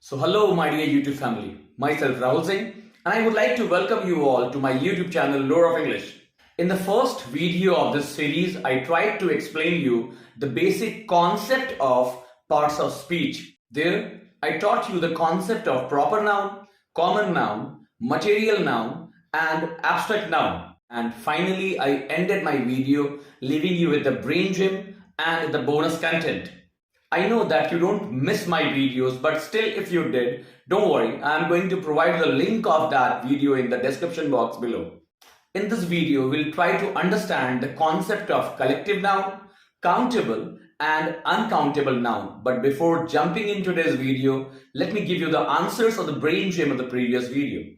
So hello my dear YouTube family, myself Rahul Singh and I would like to welcome you all to my YouTube channel Lore of English. In the first video of this series, I tried to explain you the basic concept of parts of speech. There, I taught you the concept of proper noun, common noun, material noun and abstract noun. And finally, I ended my video leaving you with the brain gem and the bonus content. I know that you don't miss my videos, but still if you did, don't worry, I am going to provide the link of that video in the description box below. In this video, we'll try to understand the concept of collective noun, countable and uncountable noun. But before jumping into today's video, let me give you the answers of the brain gem of the previous video.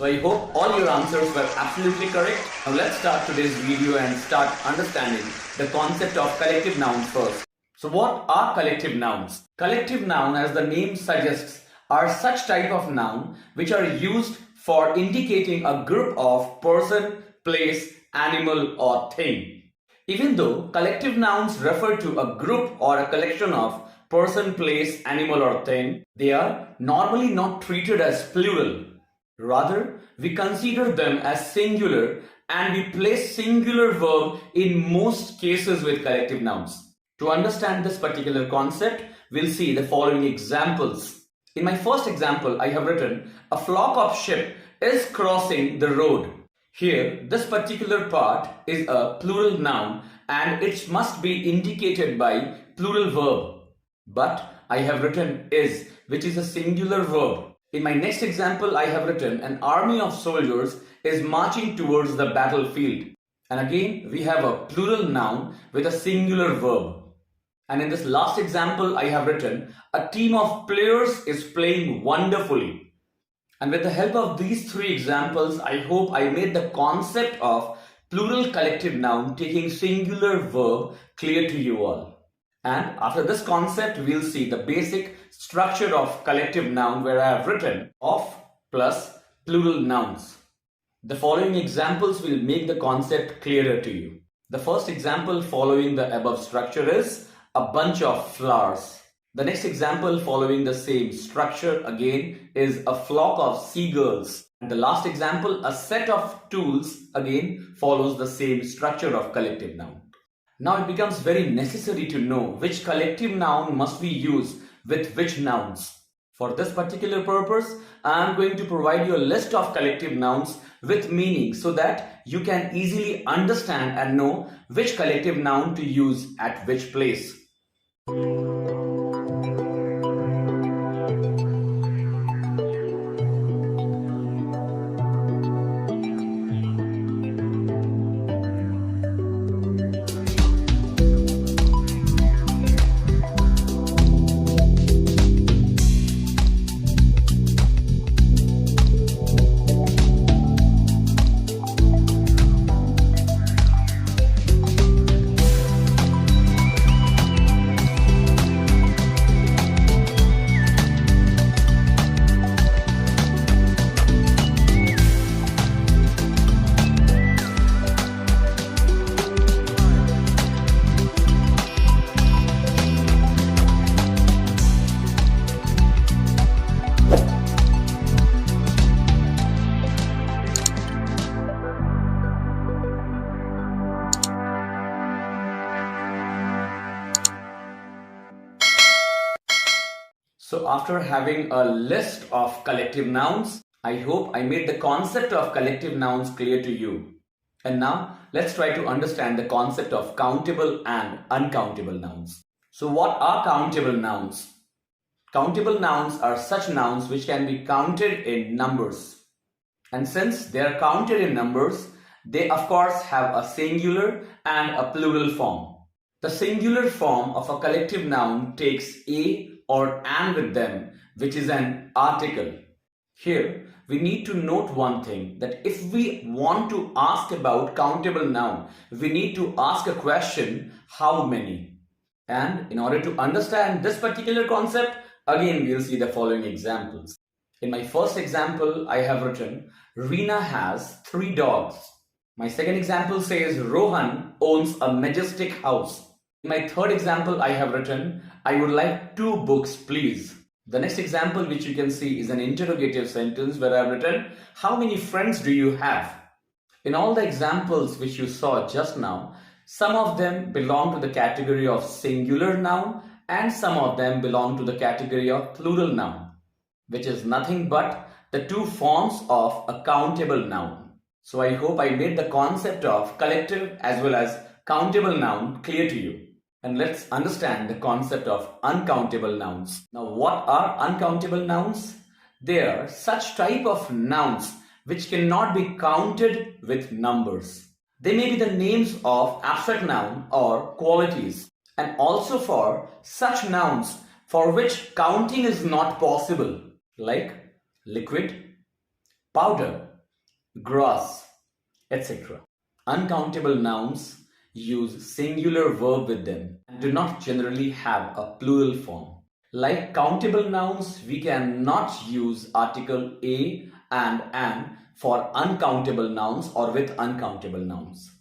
So I hope all your answers were absolutely correct. Now let's start today's video and start understanding the concept of collective nouns first. So what are collective nouns? Collective noun, as the name suggests, are such type of noun which are used for indicating a group of person, place, animal or thing. Even though collective nouns refer to a group or a collection of person, place, animal or thing, they are normally not treated as plural. Rather, we consider them as singular and we place singular verb in most cases with collective nouns. To understand this particular concept, we'll see the following examples. In my first example, I have written, a flock of sheep is crossing the road. Here, this particular part is a plural noun and it must be indicated by plural verb. But I have written is, which is a singular verb. In my next example, I have written an army of soldiers is marching towards the battlefield. And again, we have a plural noun with a singular verb. And in this last example, I have written a team of players is playing wonderfully. And with the help of these three examples, I hope I made the concept of plural collective noun taking singular verb clear to you all. And after this concept, we'll see the basic structure of collective noun where I have written of plus plural nouns. The following examples will make the concept clearer to you. The first example following the above structure is a bunch of flowers. The next example following the same structure again is a flock of seagulls. And the last example, a set of tools, again follows the same structure of collective noun. Now it becomes very necessary to know which collective noun must we use with which nouns. For this particular purpose, I am going to provide you a list of collective nouns with meaning so that you can easily understand and know which collective noun to use at which place. So after having a list of collective nouns, I hope I made the concept of collective nouns clear to you. And now let's try to understand the concept of countable and uncountable nouns. So what are countable nouns? Countable nouns are such nouns which can be counted in numbers. And since they are counted in numbers, they of course have a singular and a plural form. The singular form of a collective noun takes a or an with them, which is an article. Here, we need to note one thing, that if we want to ask about countable noun, we need to ask a question, how many? And in order to understand this particular concept, again we'll see the following examples. In my first example, I have written, Reena has 3 dogs. My second example says, Rohan owns a majestic house. In my third example, I have written, I would like 2 books, please. The next example which you can see is an interrogative sentence where I have written, how many friends do you have? In all the examples which you saw just now, some of them belong to the category of singular noun and some of them belong to the category of plural noun, which is nothing but the 2 forms of a countable noun. So I hope I made the concept of collective as well as countable noun clear to you. And let's understand the concept of uncountable nouns. Now, what are uncountable nouns? They are such type of nouns which cannot be counted with numbers. They may be the names of abstract noun or qualities, and also for such nouns for which counting is not possible, like liquid, powder, grass, etc. Uncountable nouns use singular verb with them and do not generally have a plural form. Like countable nouns, we cannot use article a and an for uncountable nouns or with uncountable nouns.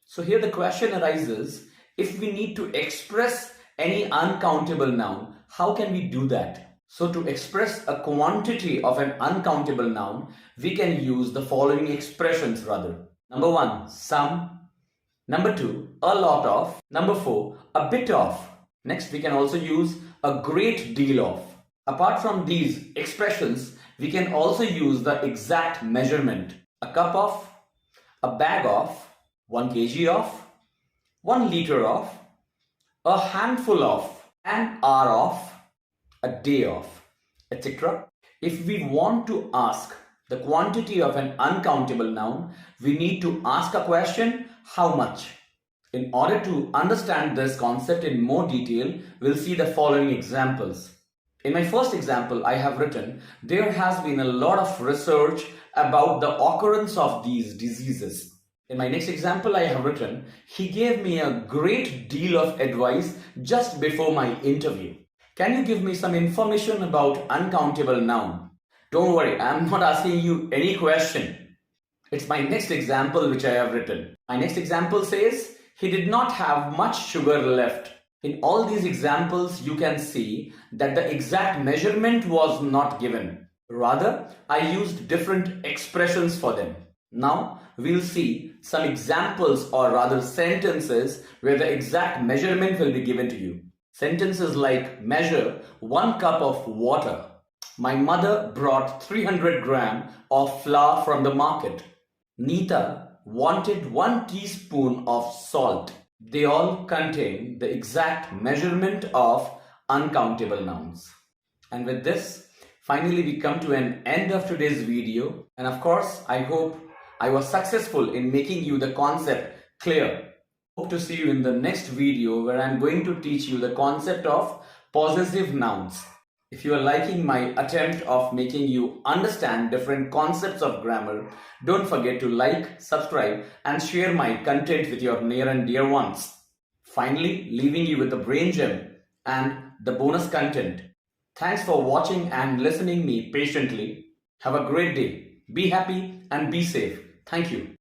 So here the question arises, if we need to express any uncountable noun, how can we do that? So to express a quantity of an uncountable noun, we can use the following expressions rather. Number 1, some. Number 2, a lot of. Number 4, a bit of. Next, we can also use a great deal of. Apart from these expressions, we can also use the exact measurement. A cup of, a bag of, 1 kg of, 1 liter of, a handful of, an hour of, a day of, etc. If we want to ask the quantity of an uncountable noun, we need to ask a question, how much? In order to understand this concept in more detail, we'll see the following examples. In my first example, I have written, there has been a lot of research about the occurrence of these diseases. In my next example, I have written, he gave me a great deal of advice just before my interview. Can you give me some information about uncountable noun? Don't worry, I'm not asking you any question. It's my next example which I have written. My next example says, he did not have much sugar left. In all these examples, you can see that the exact measurement was not given. Rather, I used different expressions for them. Now, we'll see some examples or rather sentences where the exact measurement will be given to you. Sentences like measure 1 cup of water. My mother brought 300 grams of flour from the market. Neeta wanted 1 teaspoon of salt. They all contain the exact measurement of uncountable nouns. And with this, finally we come to an end of today's video. And of course, I hope I was successful in making you the concept clear. Hope to see you in the next video where I'm going to teach you the concept of possessive nouns. If you are liking my attempt of making you understand different concepts of grammar, don't forget to like, subscribe and share my content with your near and dear ones. Finally, leaving you with the brain gem and the bonus content. Thanks for watching and listening me patiently. Have a great day. Be happy and be safe. Thank you.